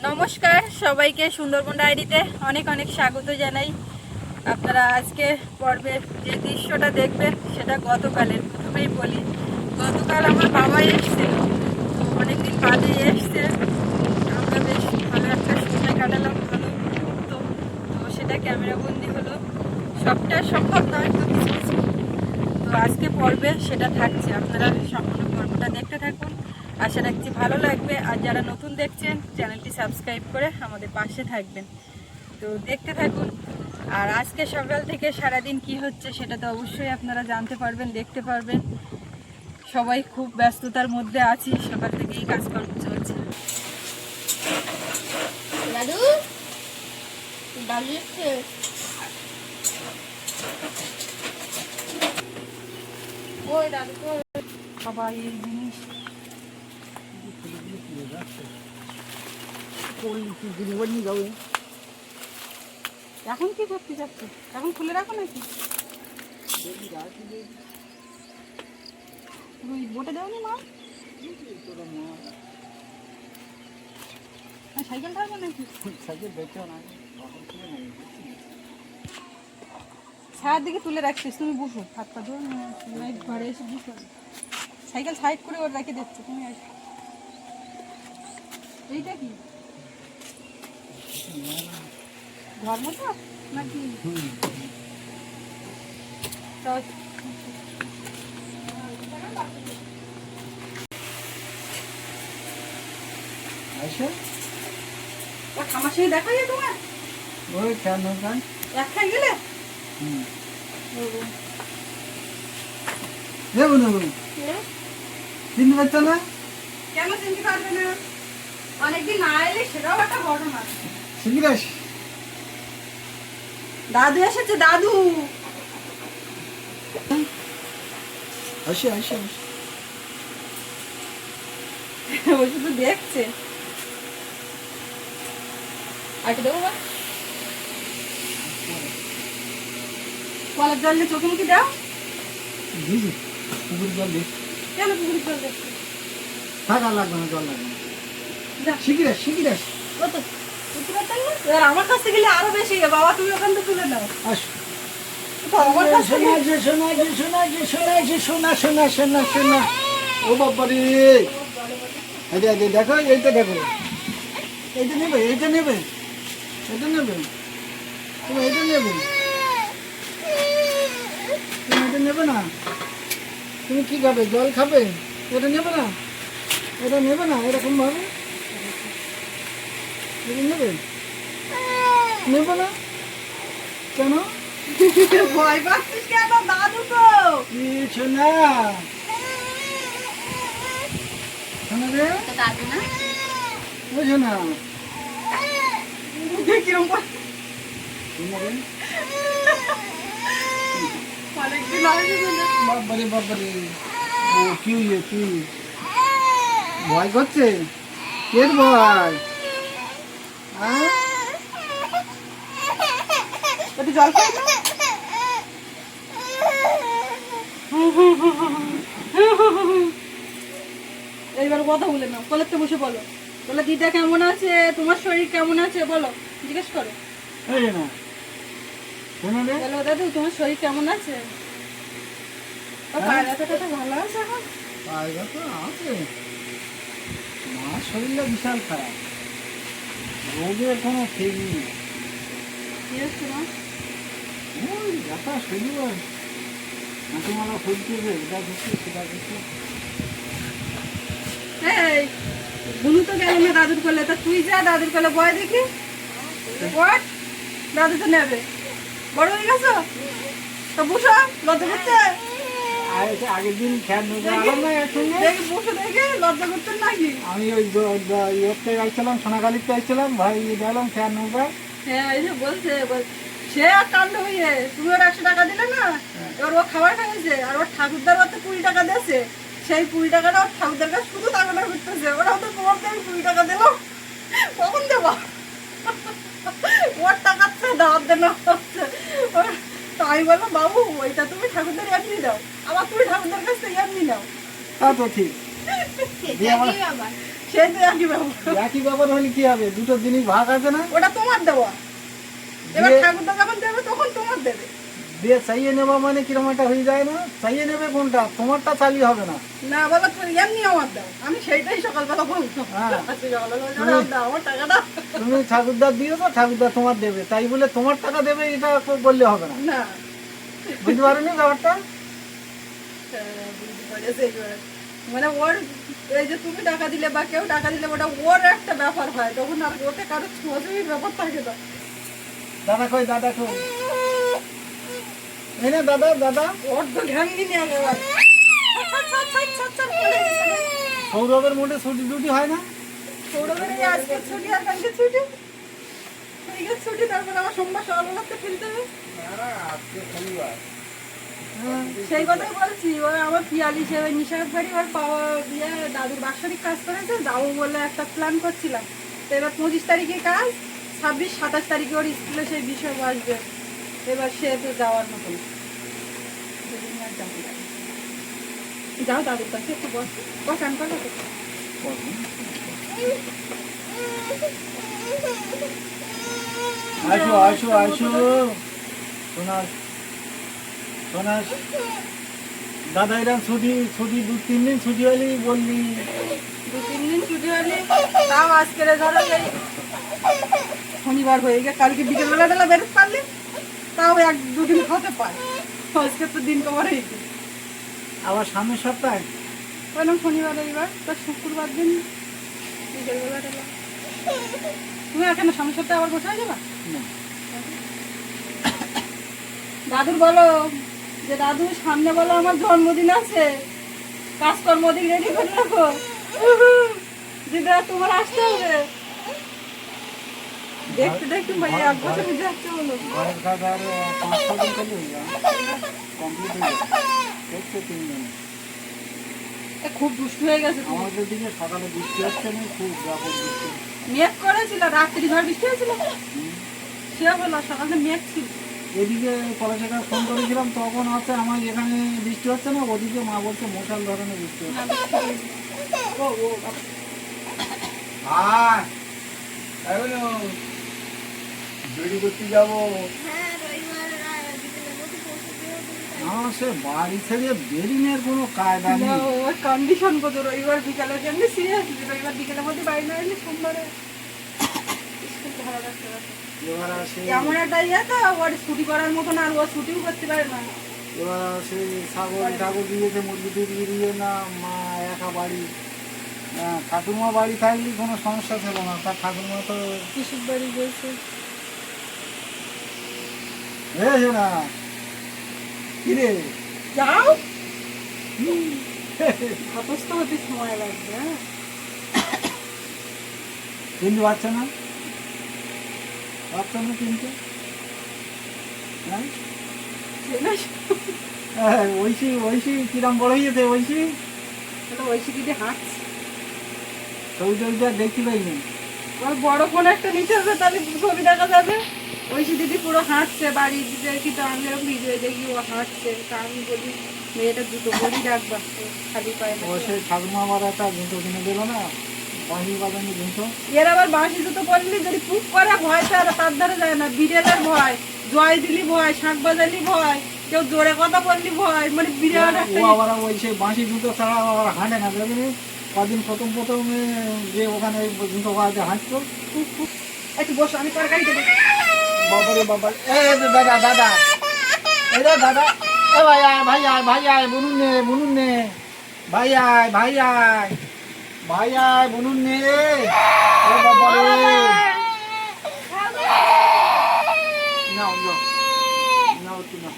নমস্কার সবাইকে, সুন্দরবন ডায়েরিতে অনেক অনেক স্বাগত জানাই। আপনারা আজকে পর্বের যে দৃশ্যটা দেখবেন সেটা গতকালের। প্রথমেই বলি, গতকাল আমার বাবা এসছে, তো অনেকদিন বাদে এসছে। আমরা বেশ ভালো একটা সময় কাটালাম, ভালো মুহূর্ত। তো সেটা ক্যামেরা বন্দি হলো। সবটা সম্ভব নয়, তো কিছু কিছু তো আজকে পর্বে সেটা থাকছে। আপনারা সম্পূর্ণ পর্বটা দেখতে থাকুন, আশা রাখছি ভালো লাগবে। আর যারা নতুন দেখছেন চ্যানেলটি সাবস্ক্রাইব করে আমাদের পাশে থাকবেন। তো দেখতে থাকুন। আর আজকে সকাল থেকে সারাদিন কি হচ্ছে সেটা তো অবশ্যই আপনারা জানতে পারবেন, দেখতে পারবেন। সবাই খুব ব্যস্ততার মধ্যে আছি, সকাল থেকেই কাজকর্ম চলছে। দাদু দাদু এসছে। ওই দাদু সবাই এই জিনিস এখন কি করতে যাচ্ছে? এখন খুলে রাখো নাকি? তুমি বোটে দেওনি মা? সাইকেল থাকবো নাকি? ছায়ার দিকে তুলে রাখছিস, তুমি বসো, হাত পা ধরো, ঘরে এসে বসো। সাইকেল সাইড করে ওর রেখে দিচ্ছে, তুমি এইটা কি ঘর মতো নাকি? আমার সঙ্গে দেখা যায় তোমার? ওই কেন এক খাই গেলে চিনতে পারছো না? কেন চিনতে পারবে না? অনেকদিন না এলে সেটাও একটা ঘটনা। শিগগির দাদু এসেছে, দাদু। আসি আসি আসি। ও শুধু দেখছে। আগে দেবো বা কলের জল নিয়ে চোখে মুখে দাও। দিদি পুকুর জল দিস। কেন পুকুরের জল দেখছে? থাক, আর লাগবে না, জল লাগবে না। যা। শিগগির আস। কত বুঝতে পারতেন না? এবার আমার কাছ থেকে গেলে আরো বেশি। বাবা তুমি ওখান থেকে তুলে নাও। আসো। তো আমার কাছ থেকে শোনা। ও বাবা রে, দেখো, এইটা দেখো, এইটা নেবে তুমি এটা নেবে না? তুমি কি খাবে? জল খাবে? এটা নেবে না এরকম ভাবে? এটা নেবে না কেন? ভয় পাচ্ছিস কেন? দাদু তো কিছু না। শোনা রে, দাদু না বুঝো না। কিরম অনেকদিন আগে বাবারে, ও কি ভয় করছে? কের ভয়? হ্যাঁ, একটু জল খাই না? এইবার কথা বলে নাও, কলেতে বসে বলো। বলো দিদা কেমন আছে, তোমার শরীর কেমন আছে বলো, জিজ্ঞেস করো। এই না শোনা রে, বলো দাদু তোমার শরীর কেমন আছে? পায়ের ব্যথাটা ভালো আছে এখন? পায়গা তো আছে, মার শরীরটা বিশাল খারাপ, রোগের কোনো ঠিক নেই। কি হচ্ছে মা? ওই ব্যথা শরীর, হাঁটুমালা ফুলতেছে, এটা করছে সেটা করছে। এই বুনু তো গেল না দাদুর কোলে, তা তুই যা দাদুর কোলে বয় দেখি। বয়, দাদু তো নেবে। বড় হয়ে গেছো তো বসো, লজ্জা করছে? আগের দিন ফ্যান দেখি বসে দেখে লজ্জা করতেন নাকি? আমি ওই ইয়েতে যাইছিলাম, সোনাকালিতে যাইছিলাম, ভাই গেলাম ফ্যান নৌকা। হ্যাঁ এই যে বলছে সে আর কাণ্ড হয়ে, তুমি ওর 100 টাকা দিলে না, এবার ও খাবার খাইছে, আর ওর ঠাকুরদার ওর 20 টাকা দিয়েছে। সেই 20 টাকাটা ওর ঠাকুরদার কাছে শুধু টাকাটা করতেছে। ওরা তো তোমার থেকে 20 টাকা দিল, কখন দেবো? ওর টাকার চেয়ে দাওয়াত দেওয়া হচ্ছে। তো আমি বললাম বাবু ওইটা তুমি ঠাকুরদার এমনি দাও, আবার তুমি ঠাকুরদার কাছ থেকে এমনি নাও। তা তো ঠিক, দিয়ে আমার কি বাবা সেই তো একই ব্যাপার। একই ব্যাপার হলে কি হবে, দুটো জিনিস ভাগ আছে না, ওটা তোমার দেওয়া, এবার দিয়ে- ঠাকুরদা যখন দেবে তখন তোমার দেবে। দিয়ে চাইয়ে নেওয়া মানে কিরকম একটা হয়ে যায় না, চাইয়ে নেবে কোনটা, তোমারটা চালিয়ে হবে না। না বলো তো এমনি আমার দাও, আমি সেইটাই সকালবেলা বলতো। হ্যাঁ। আজকে সকালবেলা বলছি, আমার দাও, আমার টাকা দাও। তুমি ঠাকুরদার দিয়েছো, ঠাকুরদা তোমার দেবে, তাই বলে তোমার টাকা দেবে এটা বললে হবে না। না বুঝতে পারোনি ব্যাপারটা? বুঝতে পেরেছি এবার। মানে ওর এই যে তুমি টাকা দিলে বা কেউ টাকা দিলে ওটা ওর একটা ব্যাপার হয়, তখন আর ওতে কারো ছোঁয়াছুঁয়ির ব্যাপার থাকে না। দাদা কই, দাদা কই, এই না দাদা, দাদা। ওর তো ঘ্যাঙ্গি নিয়ে গেল। সৌরভের মোটে ছুটি টুটি হয় না? সৌরভের এই আজকে ছুটি আর কালকে ছুটি, আজকে ছুটি, তারপরে আবার সোমবার সকালবেলাতে ফেলতে হবে। সেই কথাই বলছি, ওই আমার পিয়ালি সে ওই নিশার বাড়ি ওর পাওয়া দিয়ে দাদুর বাৎসরিক কাজ করেছে, যাবো বলে একটা প্ল্যান করছিলাম। তো এবার 25 তারিখে কাজ, 26-27 তারিখে ওর স্কুলে সেই বিষয় আসবে, এবার সে তো যাওয়ার মতন দুদিন আর যাবো না। যাও দাদুর কাছে একটু বসো, বসান করো তো। আসো আসো আসো, সোনাস সোনাস, দাদা এরকম ছুটি ছুটি 2-3 দিন ছুটি হলি বললি। 2-3 দিন ছুটি হলে তাও আজকের ধরো এই শনিবার হয়ে গিয়ে কালকে বিকেলবেলা বেলা বেরোতে পারলে তাও 1-2 দিন হতে পারে। আজকে তো দিন কমার হয়েছে, আবার সামনের সপ্তাহে বললাম শনিবার রবিবার তার শুক্রবার দিন বিকেলবেলা বেলা। তুমি এখানে সামনের সপ্তাহে আবার বসে যাবা? না। দাদুর বলো যে দাদু সামনে বলো আমার জন্মদিন আছে, কাজকর্ম দিক রেডি করে রাখো, দিদা তোমার আসতে হবে। দেখতে দেখতে ভাই 1 বছর বুঝে যাচ্ছে বলো। ঘরের কাজ আর 5-6 দিন করলে হয়ে যাবে, কমপ্লিট হয়ে যাবে, দেখতে 3 দিন। এ খুব দুষ্টু হয়ে গেছে তুমি। আমাদের দিকে সকালে বৃষ্টি হচ্ছে না, খুব ব্যাপক বৃষ্টি। মেঘ করেছিল, রাত্রি ঝড় বৃষ্টি হয়েছিল, সে হলো সকালে মেঘ ছিল। এদিকে কলেজে ফোন করেছিলাম, তখন হচ্ছে আমার এখানে বৃষ্টি হচ্ছে না, ওদিকে মা বলছে মশাল ধরনের বৃষ্টি হচ্ছে। না, বৃষ্টি হয়নি। ও ও বাবা। বেড়ি করতে যাবো, হ্যাঁ রবিবার বিকেলের মধ্যে পৌঁছে দিয়ে আমার সে বাড়ি ছেড়ে বেরিনের কোনো কায়দা না, নেই। ওর কন্ডিশন কত, রবিবার বিকালের জন্য সিরিয়াসলি রবিবার বিকেলের মধ্যে বাড়ি না এলে সোমবারে স্কুল ভালো রাখতে হবে। এবার আসে, এমন একটা ইয়ে তো ওর ছুটি করার মতন আর ও ছুটিও করতে পারে না। এবার আসে ছাগল টাগল দিয়েছে, মুরগি টুরগি দিয়ে, না মা একা বাড়ি। ঠাকুরমা বাড়ি থাকলে কোনো সমস্যা ছিল না, তার ঠাকুরমা তো পিসির বাড়ি গেছে। হয়েছে না। কিরে যাও, অসুস্থ হতে সময় লাগবে। হ্যাঁ কিন্তু পাচ্ছে না, পাচ্ছে না কিন্তু। হ্যাঁ, ঐশী ঐশী কিরম বড় হয়েছে, ঐশী ঐশী দিদি হাঁটছে, ছবি টবিটা দেখতে পাইনি। ওর বড় ফোন একটা নিতে হবে, তাহলে ছবি দেখা যাবে। ঐশী দিদি পুরো হাঁটছে বাড়ি দিতে, কিন্তু আমি এরকম ভিডিও দেখি ও হাঁটছে, তা আমি বলি মেয়েটা দুটো বড়ি রাখবা, খালি পায় না। ও সেই ঠাকুমা আবার একটা জুতো কিনে দিল না, বাঁশি বাজানি জুতো। এর আবার বাঁশি জুতো পরলি যদি পুক করে ভয় তো আর তার ধারে যায় না, বিড়ালের ভয়, জয় দিলি ভয়, শাঁখ বাজালি ভয়, কেউ জোরে কথা বললি ভয়, মানে বিরাট ও একটা আবার ওই সেই বাঁশি জুতো ছাড়া আবার হাঁটে না, দেখবি কদিন প্রথম যে ওখানে ওই জুতো বাজাতে হাঁটতো। একটু বসো, আমি তরকারি দেবো। বাবারে বাবা, এই যে দাদা দাদা, এই রে দাদা, এ ভাই আয় ভাই আয় ভাই আয়, বুনুন নে বুনুন নে, ভাই আয় ভাই আয় ভাই আয়, বুনুন নে। ও বাবারে, নাও নাও নাও তুই নাও।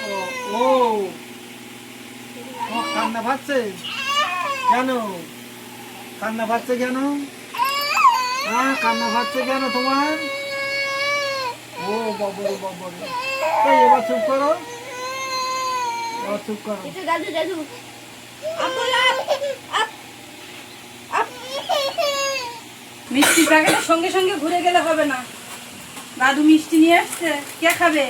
ও ও ও কান্না পাচ্ছে কেন, কান্না পাচ্ছে কেন, হ্যাঁ কান্না পাচ্ছে কেন তোমার? ও বাবারে বাবারে, এই এবার চুপ করো, এবার চুপ করো। একটু দাদু দাদু মিষ্টি প্যাকেটের সঙ্গে সঙ্গে ঘুরে গেলে হবে না। দাদু মিষ্টি নিয়ে আসছে, কে খাবে?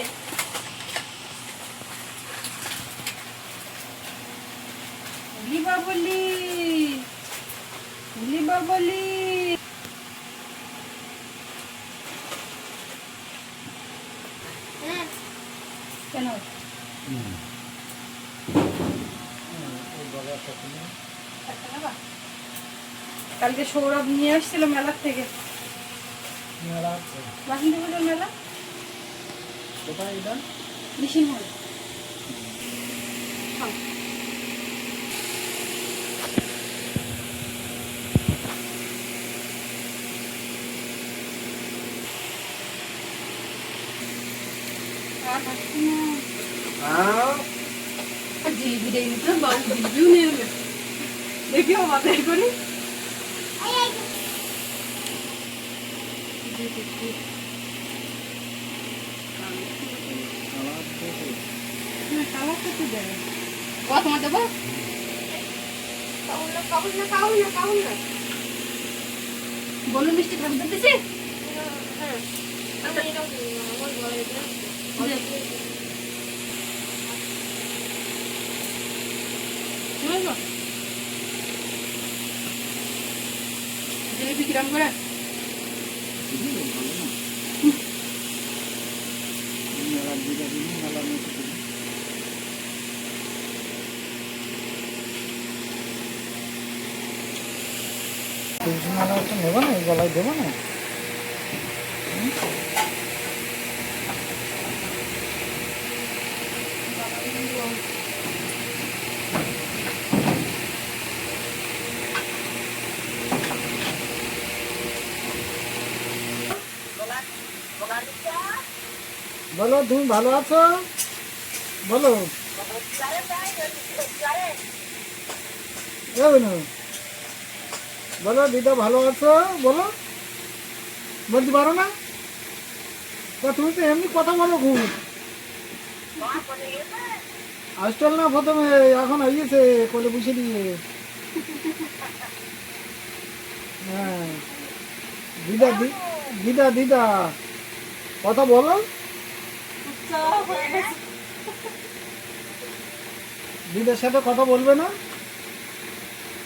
বলি। হ্যাঁ কেন একটা নেবা? কালকে সৌরভ নিয়ে আসছিল মেলার থেকে, বাসন্তী পুজোর মেলা, কোথায় এটা? মিশিং হল। দেখি আমাদের করি কালারটা তো দেয়। তোমার দেবো? কাউল না বলুন মিষ্টি খাবি দিতেছি। হ্যাঁ আমি এরকম আমার ঘরে জিলিপি কিরাম করে? মেলার দিকে মেলার মতো তুলসী মালা একটা নেবো না, এই গলায় দেবো না? বলো তুমি ভালো আছো? বলো বলো দিদা ভালো আছো? বলো, বলতে পারো না? তা তুমি তো এমনি কথা বলো খুব। আসল না প্রথমে, এখন আইয়েছে কোলে বসে দিয়ে। হ্যাঁ দিদা দিদা দিদা কথা বলো। দিদার সাথে কথা বলবে না?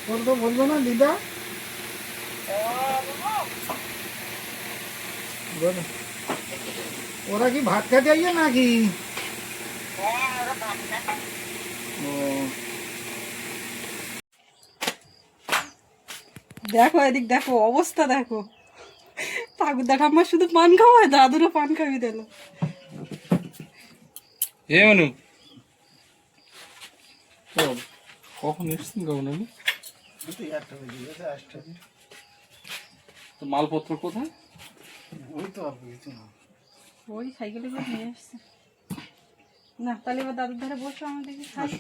কথা বলবে না দিদা? বলো। ওরা কি ভাত খেতে আইয়ে নাকি? ও দেখো এদিক দেখো, অবস্থা দেখো। ঠাকুরদা ঠাম্মা শুধু পান খাওয়ায়, দাদুরও পান খাবি দিল। এ মানু কখন এসছেন কখন আমি? তো মালপত্র কোথায়? ওই তো আর কিছু না। ওই সাইকেলে করে নিয়ে আসছে। না তাহলে এবার দাদুর ধারে বসো, আমাদেরকে খাই।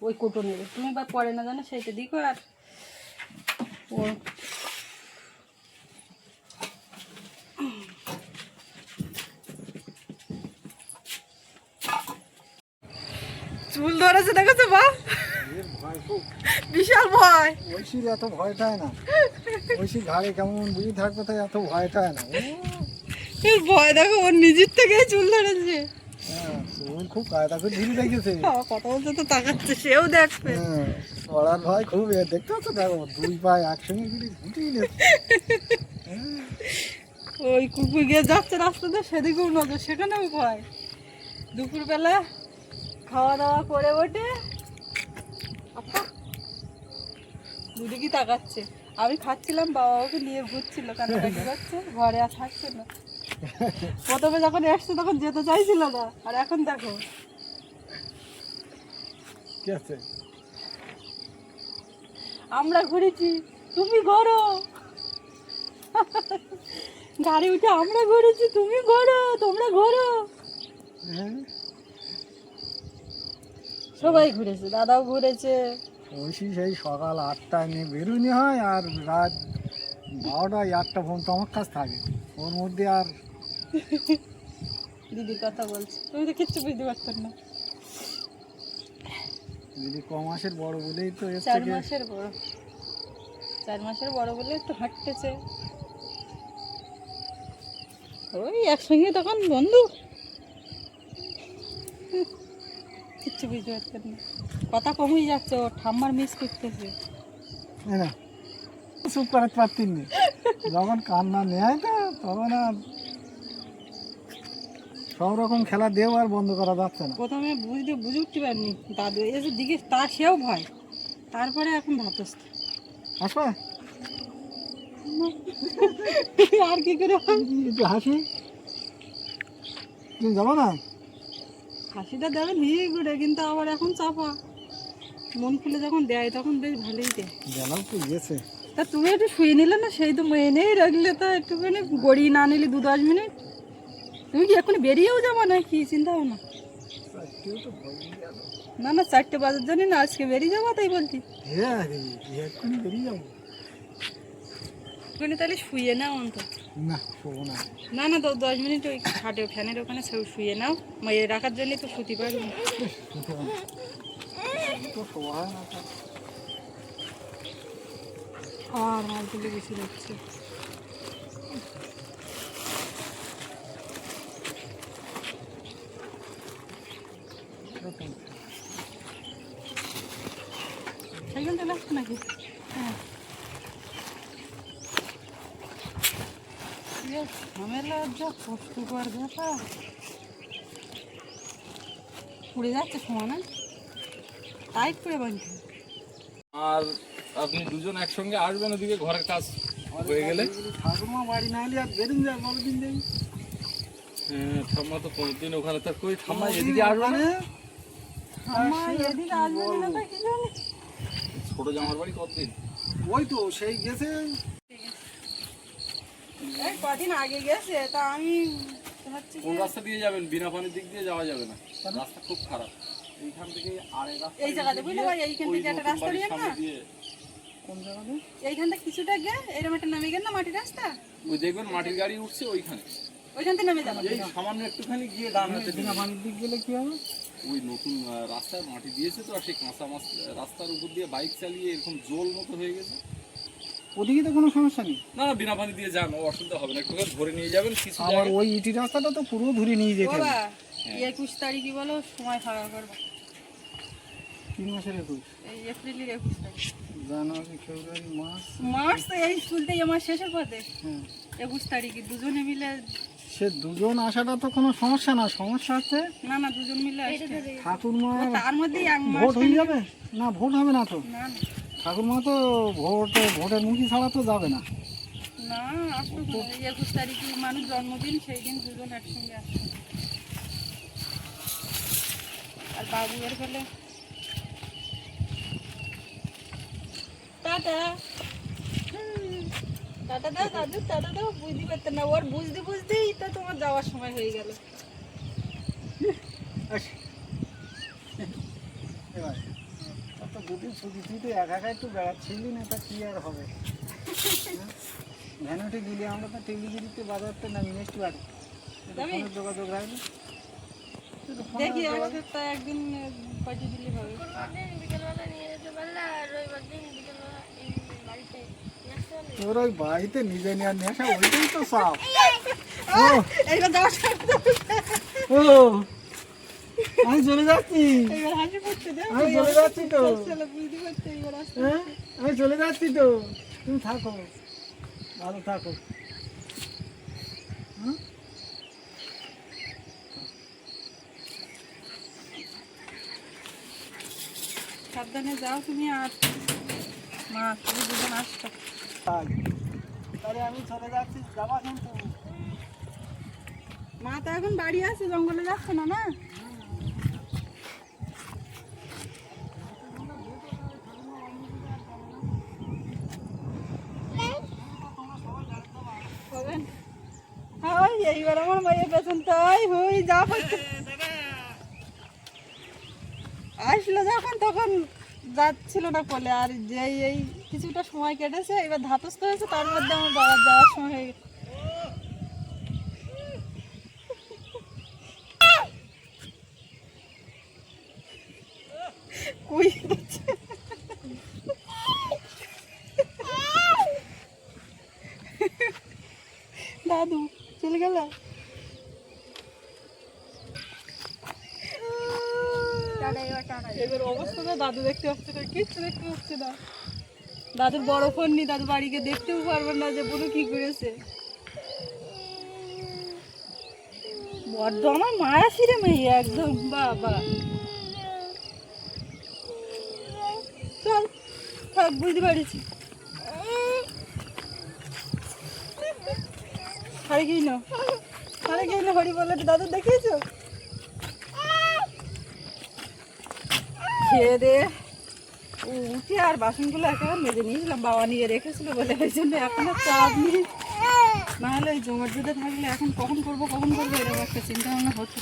ওই কোটো নেবে, তুমি বা পরে না জানো সেইটা দিকো। আর ও চুল ধরেছে, দেখেছো বা? বিশাল ভয়। ঐশীর এত ভয়টাই না, ঐশীর ঘাড়ে কেমন বুঝি থাকবে, তাই এত ভয়টাই না। এর ভয় দেখো, ওর নিজের থেকে চুল ধরেছে। হ্যাঁ চুল খুব কায়দা করে ঝুলি রেখেছে। কথা বলতে তো তাকাচ্ছে, সেও দেখবে। হ্যাঁ পড়ার ভয় খুব, দেখতে পাচ্ছ দেখো দুই পায়ে একসঙ্গে ঘুরে ঘুটিয়ে নিচ্ছে। ওই কুকুর গিয়ে যাচ্ছে রাস্তাতে, সেদিকেও নজর, সেখানেও ভয়। দুপুরবেলা খাওয়া দাওয়া করে ওঠে, দুদিকে তাকাচ্ছে। আমি খাচ্ছিলাম, বাবা ওকে নিয়ে ঘুরছিল, কান্নাকাটি করছে, ঘরে আর থাকছে না। প্রথমে যখন এসছে তখন যেতে চাইছিল না, আর এখন দেখো। কি আছে? আমরা ঘুরেছি, তুমি ঘোরো। গাড়ি উঠে আমরা ঘুরেছি, তুমি ঘোরো, তোমরা ঘোরো। হ্যাঁ সবাই ঘুরেছে, দাদাও ঘুরেছে। ঐশী সেই সকাল 8টায় নিয়ে বেরোনি হয়, আর রাত 12টা 1টা পর্যন্ত আমার কাছে থাকে। ওর মধ্যে আর দিদির কথা বলছি, তুমি তো কিচ্ছু বুঝতে পারতেন না। দিদি ক মাসের বড় বলেই তো এর 4 থেকে মাসের বড়, 4 মাসের বড় বলে একটু হাঁটতেছে। ওই একসঙ্গে তখন বন্ধু, কিচ্ছু বুঝতে পারতেন না। কথা কমই যাচ্ছে, ও ঠাম্মার মিস করতেছে। না চুপ করাতে পারতেন না, যখন কান্না নেয় তো তখন আর সব রকম খেলা দেও আর বন্ধ করা যাচ্ছে না। প্রথমে বুঝে উঠতে পারিনি, দাদু এসে দিকে তা সেও ভয়, তারপরে এখন ধাতস্থ। আসবা আর কি করে হয়? একটু হাসি, তুমি যাবো না? হাসিটা দেবেন হিয়ে ঘুরে, কিন্তু আবার এখন চাপা, মন খুলে যখন দেয় তখন বেশ ভালোই দেয়। গেলাম তো গেছে। তা তুমি একটু শুয়ে নিলে না, সেই তো এনেই রাখলে, তা একটুখানি গড়িয়ে না নিলে 2-10 মিনিট। তুমি কি এখন বেরিয়েও যাবো না কি চিন্তা ভাবনা? না না, 4টে বাজার জন্য না, আজকে বেরিয়ে যাবো তাই বলছি। হ্যাঁ রে, এক্ষুনি বেরিয়ে যাবো। তুমি তাহলে শুয়ে নাও অন্তত। না শোবো না। না না, 10 মিনিট ওই খাটে ফ্যানের ওখানে শুয়ে নাও, মেয়ে রাখার জন্যই তো শুতে পারবো। তো শোয়া হয় না। আর মালগুলো বেশি হচ্ছে। সাইকেলটা লাগছে নাকি? হ্যাঁ, ঝামেলা, যা কষ্টকর ব্যাপার, পুড়ে যাচ্ছে সমানে, টাইট করে বাঁধতে। আর আপনি দুজন একসঙ্গে আসবেন ওদিকে, ঘরের কাজ হয়ে গেলে। ঠাকুরমা বাড়ি না হলে আর বেরুন যায় বলো দিন যাই। হ্যাঁ, ঠাম্মা তো 5 দিন ওখানে থাক, কই ঠাম্মা এদিকে আসবে না? আমার এদিকে আসবে না, তা কি জানি। ছোট জামার বাড়ি কতদিন? ওই তো সেই গেছে। এই কদিন আগে গেছে, তা আমি ভাবছি কোন রাস্তা দিয়ে যাবেন? বিনা পানির দিক দিয়ে যাওয়া যাবে না, রাস্তা খুব খারাপ। এইখান থেকে আরে রাস্তা এই জায়গাতে বুঝলে ভাই, এইখান থেকে একটা রাস্তা দিয়ে না, কোন জায়গাতে? এইখান থেকে কিছুটা গে এরকম একটা নামে গেল না, মাটির রাস্তা, ওই দেখবেন মাটির গাড়ি উঠছে ওইখানে, ওইখান থেকে নামে যাবো। এই সামান্য একটুখানি গিয়ে ডান হাতে বিনা পানির দিক গেলে কি হবে? ওই নতুন রাস্তায় মাটি দিয়েছে তো, আর সেই কাঁচা মাছ রাস্তার উপর দিয়ে বাইক চালিয়ে এরকম জল মতো হয়ে গেছে। ওদিকে তো কোনো সমস্যা নেই। না না, বিনা পানি দিয়ে যান, অসুবিধা হবে না, একটু করে ধরে নিয়ে যাবেন কিছু আবার জায়গায়। ওই ইটি রাস্তাটা তো পুরো ধরে নিয়ে যেতে হবে। বাবা 21 তারিখই বলো সময় ফাঁকা করবো, 3 মাসের 21, এই এপ্রিলের 21 তারিখ। জানুয়ারি ফেব্রুয়ারি মার্চ। মার্চ তো এই চলতেই আমার শেষের পথে, হ্যাঁ, 21 তারিখে দুজনে মিলে। সে দুজন আসাটা তো কোনো সমস্যা না, সমস্যা হচ্ছে না না, দুজন মিলে আসতে। ঠাকুরমা। তার মধ্যেই এক মাস ভোট হয়ে যাবে না? ভোট হবে না তো। না না ঠাকুরমা তো ভোটের মুখী ছাড়া তো যাবে না। না, আসতো তো, এই 21 তারিখে মানুষ জন্মদিন, সেই দিন দুজন একসঙ্গে আসতো। আর বাবু এর ফেলে টাটা, টাটা দাও দাদু, টাটা দাও, বুঝতে পারতেন না, ওর বুঝতে বুঝতেই তো তোমার যাওয়ার সময় হয়ে গেল। এবার তো দুদিন ছুটি, তুই তো একা একা একটু বেড়াচ্ছিলি না, তা কি আর হবে? ভ্যানুটি দিলে আমরা তো টেলিগিরিতে বাজারতে নামি নেক্সট বাড়ি যাবি? ফোনের যোগাযোগ রাখবি। দেখি আমাদের তো একদিন পাঠিয়ে দিলে হবে। কোনোদিন বিকেলবেলা নিয়ে যেতে পারলে, আর রবিবার দিন বিকেলবেলা এই বাড়িতে নিয়ে আসতে পারলে। তোর ওই বাড়িতে নিজে নেওয়ার নেশা, ওইটাই তো চাপ। ও এইবার যাওয়ার সময় ও আমি চলে যাচ্ছি, এইবার হাসি পড়ছে যে, আমি চলে যাচ্ছি তো। চলো বুঝতে পারছে এইবার আসতে। হ্যাঁ আমি চলে যাচ্ছি তো, তুমি থাকো, ভালো থাকো। হুম? সাবধানে যাও তুমি, আর মা তুমি দুজন আসছো। তাহলে আমি চলে যাচ্ছি, যাবা কিন্তু। মা তো এখন বাড়ি আছে, জঙ্গলে যাচ্ছে না না? হবেন? ওই এইবার আমার মায়ের পেছন তাই হই যা পাচ্ছে। আসলো যখন তখন যাচ্ছিল না কোলে, আর যেই এই কিছুটা সময় কেটেছে, এবার ধাতস্থ হয়েছে, তার মধ্যে আমার বাবার যাওয়ার সময় হয়ে গেছে। কই যাচ্ছে? দাদু চলে গেল। টাটা, এবার টাটা। এবার অবস্থাটা দাদু দেখতে পাচ্ছে না, কিচ্ছু দেখতে পাচ্ছে না। দাদুর বড় ফোন নি, দাদু বাড়িকে দেখতেও পারবেন না যে বুনু কি করেছে। বড্ড আমার মায়া ছিঁড়ে মেয়ে একদম, বাবা চল থাক, বুঝতে পারিছি। হারে গিয়ে না, হারে গিয়ে না, হরি বলে দাদু দেখিয়েছো? খেয়ে দে উঠে আর বাসনগুলো একেবারে মেজে নিয়েছিলাম, বাবা নিয়ে রেখেছিল বলে, ওই জন্য এখন আর চাপ নেই। নাহলে ওই জমাট দুধে থাকলে এখন কখন করবো এরকম একটা চিন্তা ভাবনা হতো।